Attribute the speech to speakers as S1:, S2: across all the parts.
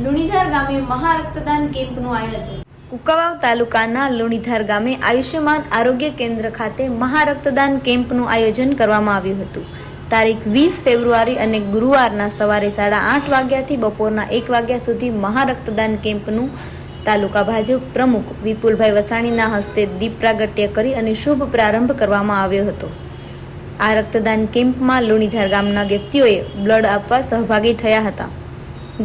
S1: લુણીધાર ગામે મહારક્તદાન કેમ્પનું આયોજન।
S2: કુંકાવાવ તાલુકાના લુણીધાર ગામે આયુષ્યમાન આરોગ્ય કેન્દ્ર ખાતે મહારક્તદાન કેમ્પનું આયોજન કરવામાં આવ્યું હતું। તારીખ 20 ફેબ્રુઆરી અને ગુરુવારના સવારે 8:30 વાગ્યાથી બપોરના 1 વાગ્યા સુધી મહારક્તદાન કેમ્પનું તાલુકા ભાજપ પ્રમુખ વિપુલભાઈ વસાણીના હસ્તે દીપ પ્રાગટ્ય કરી અને શુભ પ્રારંભ કરવામાં આવ્યો હતો। આ રક્તદાન કેમ્પમાં લુણીધાર ગામના વ્યક્તિઓએ બ્લડ આપવા સહભાગી થયા હતા।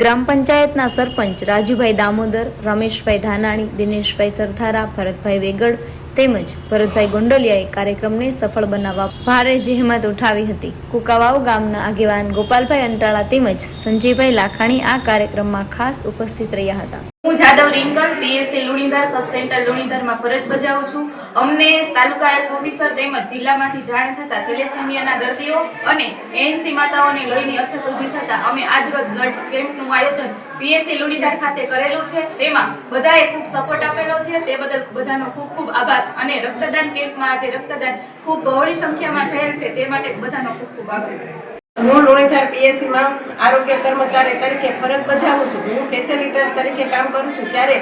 S2: ગ્રામ પંચાયતના સરપંચ રાજુભાઈ દામોદર, રમેશભાઈ ધાનાણી, દિનેશભાઈ સરથારા, ભરતભાઈ વેગડ તેમજ ભરતભાઈ ગોંડલિયાએ કાર્યક્રમને સફળ બનાવવા ભારે જહેમત ઉઠાવી હતી। કુંકાવાવ ગામના આગેવાન ગોપાલભાઈ અંટાળા તેમજ સંજયભાઈ લાખાણી આ કાર્યક્રમમાં ખાસ ઉપસ્થિત રહ્યા હતા।
S3: હું Jadav Rinkal PSC Lunidhar sub centre લુણીધારમાં ફરજ બજાવું છું। અમને તાલુકા હેલ્થ ઓફિસર તેમજ જિલ્લામાંથી જાણ થતાં થેલેસેમિયાના દર્દીઓ અને એએનસી માતાઓને લોહીની અછત ઊભી થતાં અમે આજરોજ બ્લડ કેમ્પનું આયોજન પીએસસી લુણીધાર ખાતે કરેલું છે। તેમાં બધાએ ખૂબ સપોર્ટ આપેલો છે, તે બદલ બધાનો ખૂબ ખૂબ આભાર। અને રક્તદાન કેમ્પમાં આજે રક્તદાન ખૂબ બહોળી સંખ્યામાં થયેલ છે, તે માટે બધાનો ખૂબ ખૂબ આભાર।
S4: હું લુણીધાર પીએસસીમાં આરોગ્ય કર્મચારી તરીકે ફરજ બજાવું છું। હું ફેસિલિટર તરીકે કામ કરું છું। ત્યારે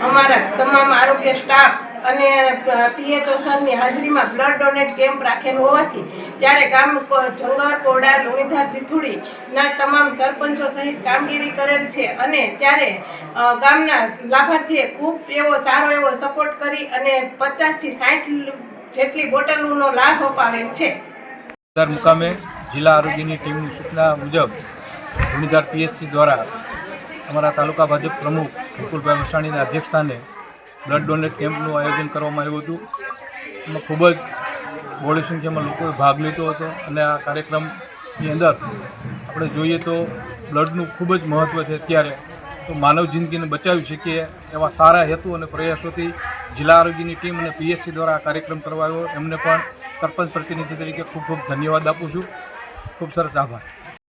S4: અમારા તમામ આરોગ્ય સ્ટાફ અને ટીએચઓ સરની હાજરીમાં બ્લડ ડોનેટ કેમ્પ રાખેલ હોવાથી ત્યારે ગામ જંગર, કોડા, લુણીધાર, જીથુડીના તમામ સરપંચો સહિત કામગીરી કરેલ છે અને ત્યારે ગામના લાભાર્થીએ ખૂબ સારો એવો સપોર્ટ કરી અને 50 થી 60 જેટલી બોટલોનો લાભ અપાવેલ છે।
S5: મુકામે જિલ્લા આરોગ્યની ટીમની સૂચના મુજબ લુણીધાર પીએસસી દ્વારા અમારા તાલુકા ભાજપ પ્રમુખ વિપુલભાઈ વસાણીના અધ્યક્ષસ્થાને બ્લડ ડોનેટ કેમ્પનું આયોજન કરવામાં આવ્યું હતું। એમાં ખૂબ જ બહોળી સંખ્યામાં લોકોએ ભાગ લીધો હતો અને આ કાર્યક્રમની અંદર આપણે જોઈએ તો બ્લડનું ખૂબ જ મહત્ત્વ છે। અત્યારે તો માનવ જિંદગીને બચાવી શકીએ એવા સારા હેતુ અને પ્રયાસોથી જિલ્લા આરોગ્યની ટીમ અને પીએસસી દ્વારા આ કાર્યક્રમ કરવાયો, એમને પણ સરપંચ પ્રતિનિધિ તરીકે ખૂબ ખૂબ ધન્યવાદ આપું છું। ખૂબ સરસ, આભાર।